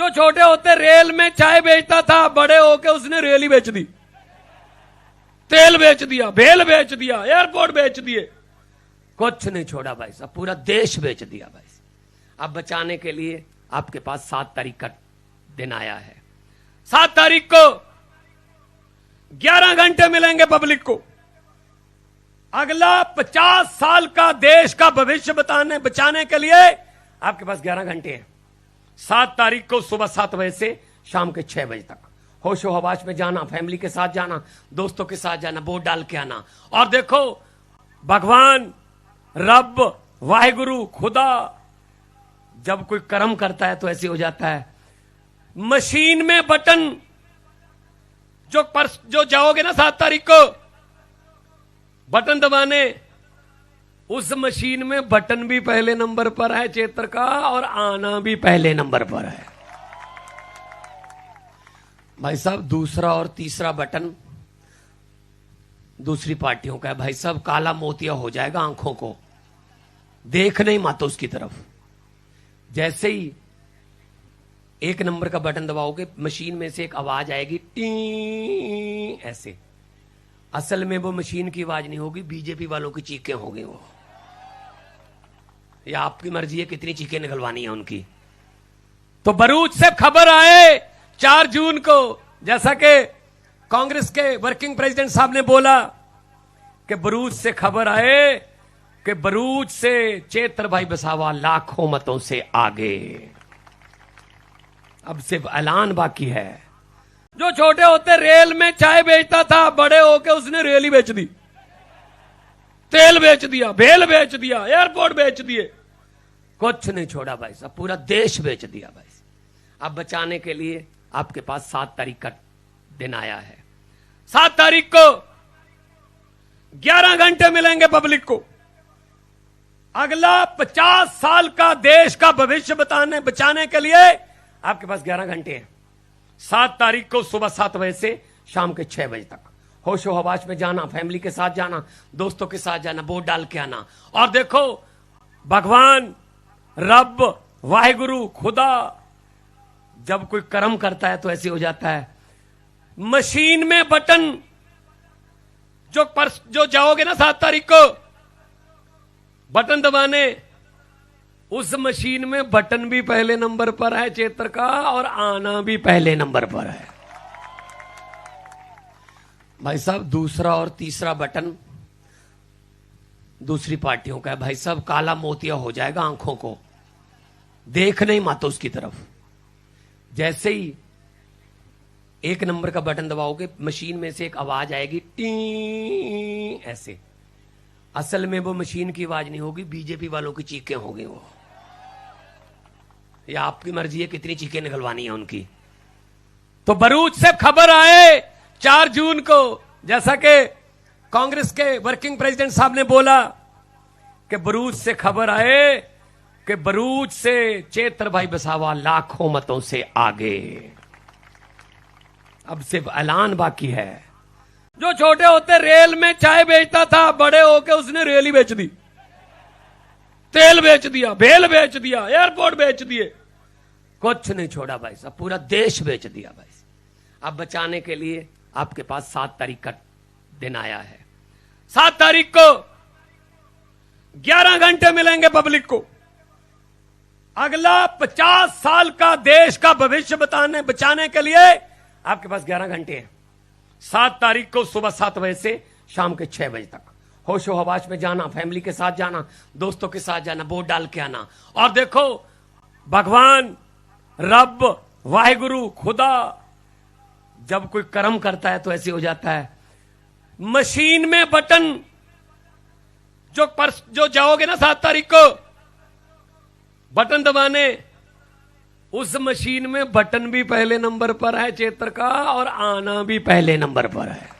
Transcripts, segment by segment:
जो छोटे होते रेल में चाय बेचता था, बड़े होके उसने रेल ही बेच दी, तेल बेच दिया, भेल बेच दिया, एयरपोर्ट बेच दिए, कुछ नहीं छोड़ा भाई साहब, पूरा देश बेच दिया भाई साहब। अब बचाने के लिए आपके पास 7 तारीख का दिन आया है। 7 तारीख को 11 घंटे मिलेंगे पब्लिक को। अगला 50 साल का देश का भविष्य बचाने के लिए आपके पास 11 घंटे हैं। 7 तारीख को सुबह 7 बजे से शाम के 6 बजे तक होशो हवास में जाना, फैमिली के साथ जाना, दोस्तों के साथ जाना, वोट डाल के आना। और देखो, भगवान, रब, वाहिगुरु, खुदा जब कोई कर्म करता है तो ऐसे हो जाता है। मशीन में बटन जो जाओगे ना 7 तारीख को बटन दबाने, उस मशीन में बटन भी पहले नंबर पर है चेतर का, और आना भी पहले नंबर पर है भाई साहब। दूसरा और तीसरा बटन दूसरी पार्टियों का है भाई साहब। काला मोतिया हो जाएगा आंखों को, देख नहीं मातो उसकी तरफ। जैसे ही 1 नंबर का बटन दबाओगे, मशीन में से एक आवाज आएगी, टी, ऐसे। असल में वो मशीन की आवाज नहीं होगी, बीजेपी वालों की चीखें होंगी वो। या आपकी मर्जी है कितनी चीखें निकलवानी है उनकी। तो भरूच से खबर आए 4 जून को, जैसा कि कांग्रेस के वर्किंग प्रेसिडेंट साहब ने बोला कि भरूच से खबर आए कि भरूच से चेतर भाई बसावा लाखों मतों से आगे। अब सिर्फ ऐलान बाकी है। जो छोटे होते रेल में चाय बेचता था, बड़े होके उसने रेल ही बेच दी, तेल बेच दिया, भेल बेच दिया, एयरपोर्ट बेच दिए, कुछ नहीं छोड़ा भाई साहब, पूरा देश बेच दिया भाई साहब। अब बचाने के लिए आपके पास 7 तारीख का दिन आया है। 7 तारीख को 11 घंटे मिलेंगे पब्लिक को। अगला 50 साल का देश का भविष्य बचाने के लिए आपके पास 11 घंटे हैं। 7 तारीख को सुबह 7 बजे से शाम के 6 बजे तक होशो हवास में जाना, फैमिली के साथ जाना, दोस्तों के साथ जाना, वोट डाल के आना। और देखो, भगवान, रब, वाहिगुरु, खुदा जब कोई कर्म करता है तो ऐसे हो जाता है। मशीन में बटन जो जाओगे ना 7 तारीख को बटन दबाने, उस मशीन में बटन भी पहले नंबर पर है चेतर का, और आना भी पहले नंबर पर है भाई साहब। दूसरा और तीसरा बटन दूसरी पार्टियों का है भाई साहब। काला मोतिया हो जाएगा आंखों को, देख नहीं मातो उसकी तरफ। जैसे ही 1 नंबर का बटन दबाओगे, मशीन में से एक आवाज आएगी, टी, ऐसे। असल में वो मशीन की आवाज नहीं होगी, बीजेपी वालों की चीखें होंगी वो। या आपकी मर्जी है कितनी चीखें निकलवानी है उनकी। तो भरूच से खबर आए 4 जून को, जैसा कि कांग्रेस के वर्किंग प्रेसिडेंट साहब ने बोला कि भरूच से खबर आए कि भरूच से चेतर भाई बसावा लाखों मतों से आगे। अब सिर्फ ऐलान बाकी है। जो छोटे होते रेल में चाय बेचता था, बड़े होके उसने रेल ही बेच दी, तेल बेच दिया, भेल बेच दिया, एयरपोर्ट बेच दिए, कुछ नहीं छोड़ा भाई साहब, पूरा देश बेच दिया भाई साहब। अब बचाने के लिए आपके पास 7 तारीख का दिन आया है। 7 तारीख को 11 घंटे मिलेंगे पब्लिक को। अगला 50 साल का देश का भविष्य बचाने के लिए आपके पास 11 घंटे हैं। 7 तारीख को सुबह 7 बजे से शाम के 6 बजे तक होशो हवास में जाना, फैमिली के साथ जाना, दोस्तों के साथ जाना, वोट डाल के आना। और देखो, भगवान, रब, वाहिगुरु, खुदा जब कोई कर्म करता है तो ऐसे हो जाता है। मशीन में बटन जो जाओगे ना 7 तारीख को बटन दबाने, उस मशीन में बटन भी पहले नंबर पर है चेतर का, और आना भी पहले नंबर पर है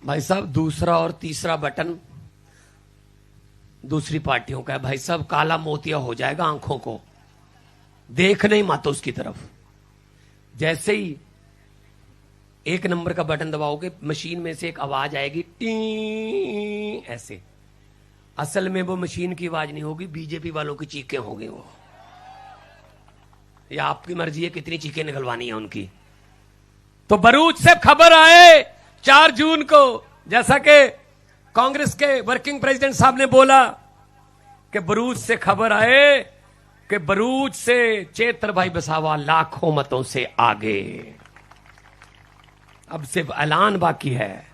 भाई साहब। दूसरा और तीसरा बटन दूसरी पार्टियों का है भाई साहब। काला मोतिया हो जाएगा आंखों को, देख नहीं मातो उसकी तरफ। जैसे ही 1 नंबर का बटन दबाओगे, मशीन में से एक आवाज आएगी, टी, ऐसे। असल में वो मशीन की आवाज नहीं होगी, बीजेपी वालों की चीखें होंगी वो। या आपकी मर्जी है कितनी चीखें निकलवानी है उनकी। तो भरूच से खबर आए 4 जून को, जैसा कि कांग्रेस के वर्किंग प्रेसिडेंट साहब ने बोला कि भरूच से खबर आए कि भरूच से चेतर भाई बसावा लाखों मतों से आगे। अब सिर्फ ऐलान बाकी है।